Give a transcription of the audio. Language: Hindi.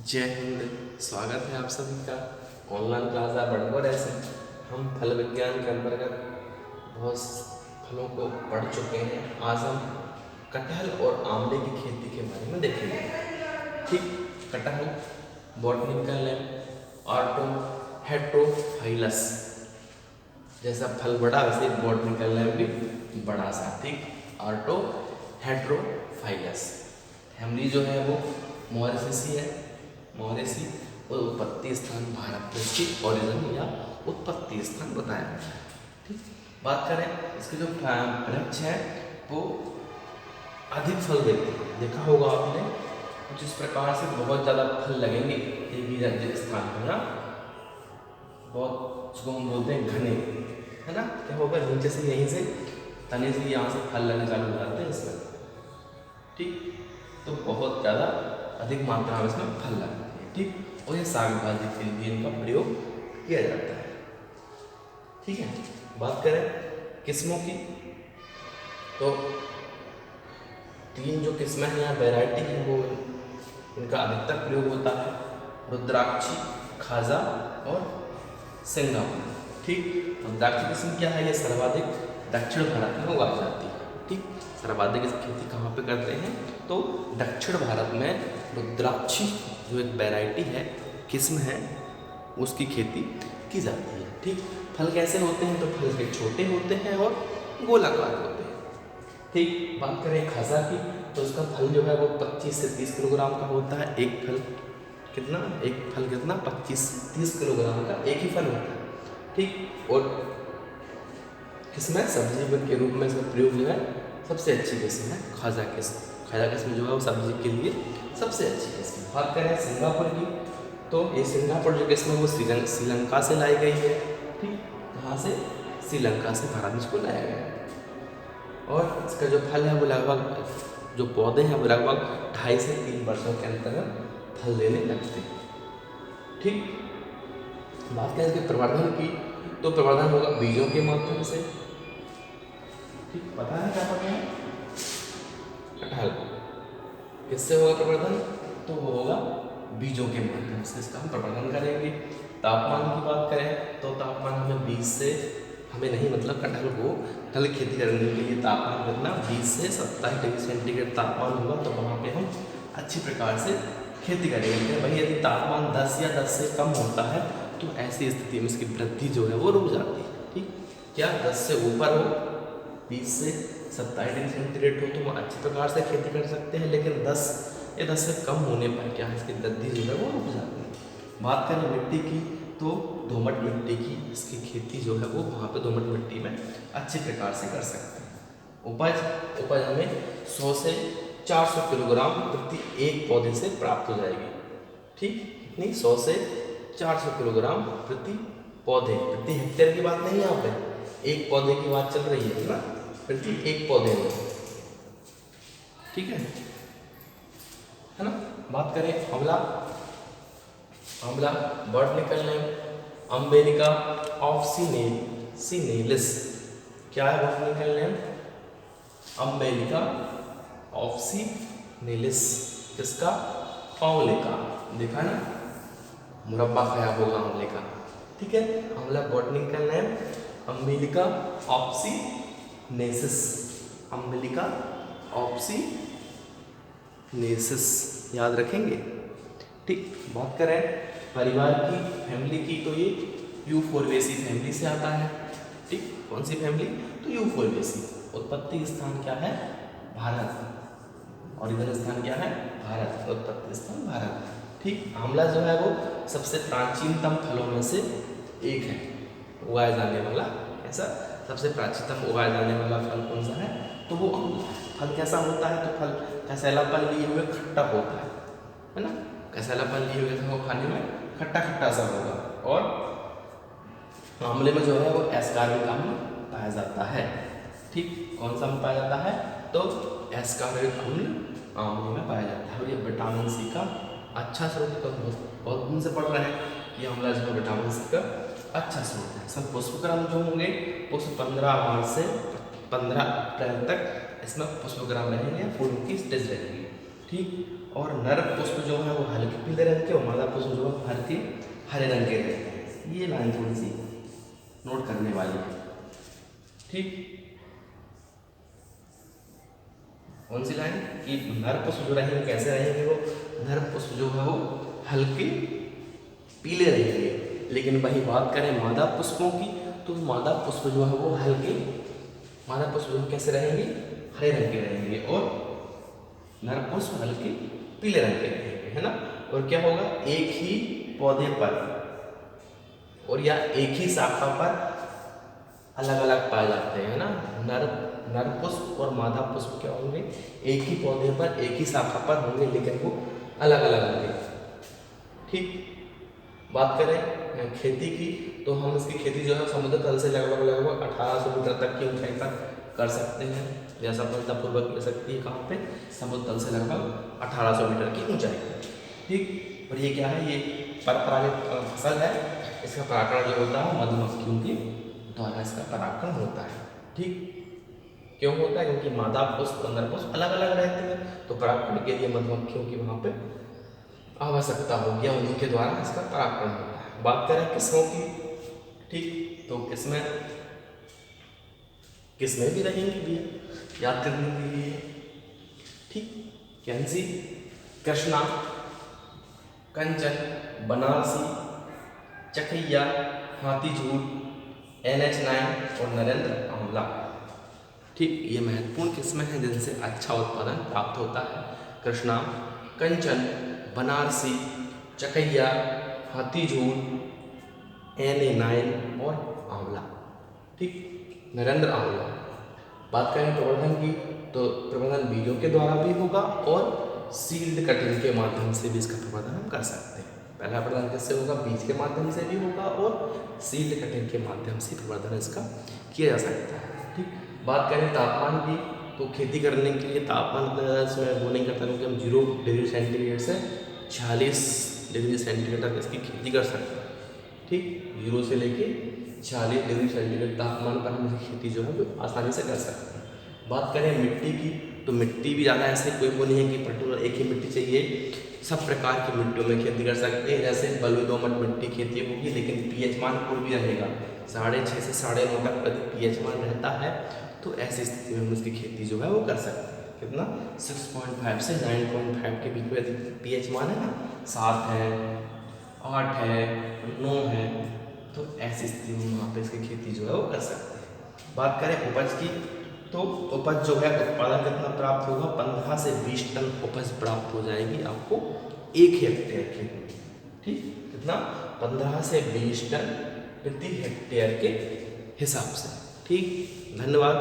जय हिंद। स्वागत है आप सभी का ऑनलाइन क्लास बड़गोर। ऐसे हम फल विज्ञान के अंतर्गत बहुत फलों को पढ़ चुके हैं। आज हम कटहल और आंवले की खेती के बारे में देखेंगे। ठीक, कटहल बॉटनिकल नेम ऑर्टो हेट्रोफाइलस, जैसा फल बड़ा वैसे बॉटनिकल नेम भी बड़ा सा। ठीक, ऑर्टो हेट्रोफाइलस। फैमिली जो है वो मोरेसेसी है, मॉरेसी, और उत्पत्ति स्थान भारत में इसकी ओरिजिन या उत्पत्ति स्थान बताया गया है। ठीक, बात करें इसके जो वृक्ष है वो अधिक फल देते हैं। देखा होगा आपने कुछ इस प्रकार से बहुत ज़्यादा फल लगेंगे एक ही स्थान पर ना, बहुत उसको हम बोलते हैं घने, है ना। क्या होगा, नीचे से यहीं से तने से यहाँ से फल लगने चालू हो जाते हैं इसमें। ठीक, तो बहुत ज़्यादा अधिक मात्रा में इसमें फल लगते हैं। ठीक, और ये साग भाजी के लिए इनका प्रयोग किया जाता है। ठीक है, बात करें किस्मों की तो 3 जो किस्में हैं या वैरायटी है वो इनका अधिकतर प्रयोग होता है, रुद्राक्षी, खाजा और सिंगापुर। ठीक, रुद्राक्षी किस्म क्या है, ये सर्वाधिक दक्षिण भारत में उगाई जाती है। ठीक, सर्वाधिक इसकी खेती कहाँ पे करते हैं तो दक्षिण भारत में रुद्राक्षी जो एक वैरायटी है, किस्म है, उसकी खेती की जाती है। ठीक, फल कैसे होते हैं तो फल के छोटे होते हैं और गोलाकार होते हैं। ठीक, बात करें खाजा की तो उसका फल जो है वो 25 से 30 किलोग्राम का होता है। एक फल कितना 25 से 30 किलोग्राम का एक ही फल होता है। ठीक, और किसमें सब्जी के रूप में इसका प्रयोग जो है सबसे अच्छी किस्म है खाजा किस्म। खाजा किस्म जो है वो सब्जी के लिए सबसे अच्छी किस्म है। बात करें सिंगापुर की तो ये सिंगापुर जो किस्म है वो श्रीलंका से लाई गई है। ठीक, कहाँ से, श्रीलंका से भारत में इसको लाया गया है। और इसका जो फल है वो लगभग, जो पौधे हैं वो लगभग 2.5 से 3 वर्षों के अंतर्गत फल देने लगते हैं। ठीक, बात करें इसके प्रवर्धन की तो प्रवर्धन होगा बीजों के माध्यम से। ठीक, पता है क्या पता है, कटहल किससे होगा प्रवर्धन तो वो होगा बीजों के माध्यम से इसका हम प्रवर्धन करेंगे। तापमान की बात करें तो तापमान हमें 20 से, हमें नहीं मतलब कटहल की खेती करने के लिए तापमान कितना 20 से 27 डिग्री सेंटीग्रेड तापमान होगा, तो वहाँ पे हम अच्छी प्रकार से खेती करेंगे। वही यदि तापमान 10 या 10 से कम होता है तो ऐसी स्थिति में इसकी वृद्धि जो है वो रुक जाती है। ठीक, क्या 10 से ऊपर हो, 20 से 27 डिग्री सेंटीग्रेड हो तो हम अच्छी प्रकार से खेती कर सकते हैं, लेकिन 10 या 10 से कम होने पर क्या है इसकी वृद्धि जो है वो रुक जाती है। बात करें मिट्टी की तो दोमट मिट्टी की इसकी खेती जो है वो वहाँ पे दोमट मिट्टी में अच्छी प्रकार से कर सकते हैं। उपज हमें 100 से 400 किलोग्राम प्रति एक पौधे से प्राप्त हो जाएगी। ठीक, कितनी 100 से 400 किलोग्राम प्रति पौधे, प्रति हेक्टेयर की बात नहीं है, यहाँ पे एक पौधे की बात चल रही है ना, प्रति एक पौधे में। ठीक है ना। बात करें आंवला बॉटनिकल नेम अम्बेरिका ऑफसिनेलिस। क्या है बॉटनिकल नेम, अम्बेरिका ऑफसिनेलिस। किसका, आंवले का। देखा ना, मुरब्बा खाया होगा आंवले का। ठीक है, आंवला बॉटनिकल नेम अम्बेरिका ऑफसिनेसिस, अम्बेरिका ऑफसिनेसिस याद रखेंगे। ठीक, बात करें परिवार की, फैमिली की तो ये यूफोरबेसी फैमिली से आता है। ठीक, कौन सी फैमिली तो यूफोरबेसी। उत्पत्ति स्थान क्या है, भारत। ओरिजिनल स्थान क्या है, भारत। उत्पत्ति स्थान भारत। ठीक, आंवला जो है वो सबसे प्राचीनतम फलों में से एक है उगाया जाने वाला। ऐसा सबसे प्राचीनतम उगाया जाने वाला फल कौन सा है तो वो आंवला। फल कैसा होता है तो फल कसैलापन लिए हुए खट्टा होता है ना। कसैलापन लिए हुए वो खाने में खट्टा खट्टा सा होगा। और आंवले में जो है वो एस्कार्बिक अम्ल पाया जाता है। ठीक, कौन सा पाया जाता है तो एस्कार्बिक अम्ल आंवले में पाया जाता है। और ये विटामिन सी का अच्छा स्रोत, बहुत दिन से पढ़ रहे हैं कि आंवला जो है विटामिन सी का अच्छा स्रोत है। सब पुष्पक्रम जो होंगे पुष्प 15 मार्च से 15 अप्रैल तक इसमें पुष्पक्रम रहेंगे, फूलों की स्टेज रहेगी। ठीक। और नर पुष्प जो है वो हल्के पीले रंग के और मादा पुष्प जो है हल्के हरे रंग के रहते हैं। ये लाइन थोड़ी सी नोट करने वाली है, ठीक। कौन सी लाइन कि नर पुष्प जो रहेंगे कैसे रहेंगे, वो नर पुष्प जो है वो हल्के पीले रहेंगे। लेकिन वही बात करें मादा पुष्पों की, तो मादा पुष्प जो है वो हल्के, मादा पुष्प जो कैसे रहेंगे, हरे रंग के रहेंगे और नर पुष्प हल्के पीले रंग के रहेंगे, है ना। और क्या होगा, एक ही पौधे पर और या एक ही शाखा पर अलग अलग पाए जाते हैं, है ना। नर पुष्प और मादा पुष्प क्या होंगे, एक ही पौधे पर एक ही शाखा पर होंगे, लेकिन वो अलग अलग होंगे, ठीक। बात करें खेती की, तो हम इसकी खेती जो है समुद्र तल से लगभग 1800 मीटर तक की ऊंचाई पर कर सकते हैं। यह सफलतापूर्वक कर सकती है कहाँ पे, समुद्र तल से लगभग 1800 मीटर की ऊंचाई पर, ठीक। और ये क्या है, ये परपरागित फसल है। इसका परागण जो होता है मधुमक्खियों के द्वारा इसका परागण होता है, ठीक। क्यों होता है, क्योंकि मादा पुष्प और नर पुष्प अलग अलग रहते हैं, तो परागण के लिए मधुमक्खियों की वहाँ पे आवश्यकता होगी या उनके द्वारा इसका परागण होता है। बात करें किस्मों की, ठीक, तो किस्में भी रहेंगी भी, याद करने के लिए, ठीक। कैंसी, कृष्णा, कंचन, बनारसी, चकैया, हाथीझूल, NH9 और नरेंद्र आंवला, ठीक। ये महत्वपूर्ण किस्में हैं जिनसे अच्छा उत्पादन प्राप्त होता है। कृष्णा, कंचन, बनारसी, चकैया, हाथीझूल, NA9 और आंवला, ठीक। नरेंद्र आंवला। बात करें प्रवर्धन की, तो प्रवर्धन बीजों के द्वारा भी होगा और सील्ड कटिंग के माध्यम से भी इसका प्रवर्धन हम कर सकते हैं। पहला प्रवर्धन किससे होगा, बीज के माध्यम से भी होगा और सील्ड कटिंग के माध्यम से प्रवर्धन इसका किया जा सकता है, ठीक। बात करें तापमान की, तो खेती करने के लिए तापमान इसमें वो नहीं करता, क्योंकि हम 0 डिग्री सेंटीग्रेड से 46 डिग्री सेंटीग्रेड तक इसकी खेती कर सकते हैं, ठीक। 0 से लेके 40 डिग्री सेंटीग्रेड तापमान पर हम इसकी खेती जो है वो आसानी से कर सकते हैं। बात करें मिट्टी की, तो मिट्टी भी ज़्यादा ऐसे कोई वो नहीं है कि पर्टिकुलर एक ही मिट्टी चाहिए, सब प्रकार की मिट्टियों में खेती कर सकते हैं। जैसे बलुई दोमट मिट्टी खेती होगी, लेकिन pH मान कोई भी रहेगा 6.5 से 9.5 तक प्रति pH मान रहता है, तो ऐसी स्थिति में हम उसकी खेती जो है वो कर सकते हैं। कितना, 6.5 से 9.5 के बीच में pH मान है ना, 7 है, 8 है, 9 है, तो ऐसी स्थिति में वहाँ पे इसकी खेती जो है वो कर सकते हैं। बात करें उपज की, तो उपज जो है उत्पादन कितना प्राप्त होगा, 15 से 20 टन उपज प्राप्त हो जाएगी आपको 1 हेक्टेयर खेत में, ठीक। कितना, 15 से 20 टन प्रति हेक्टेयर के हिसाब से, ठीक। धन्यवाद।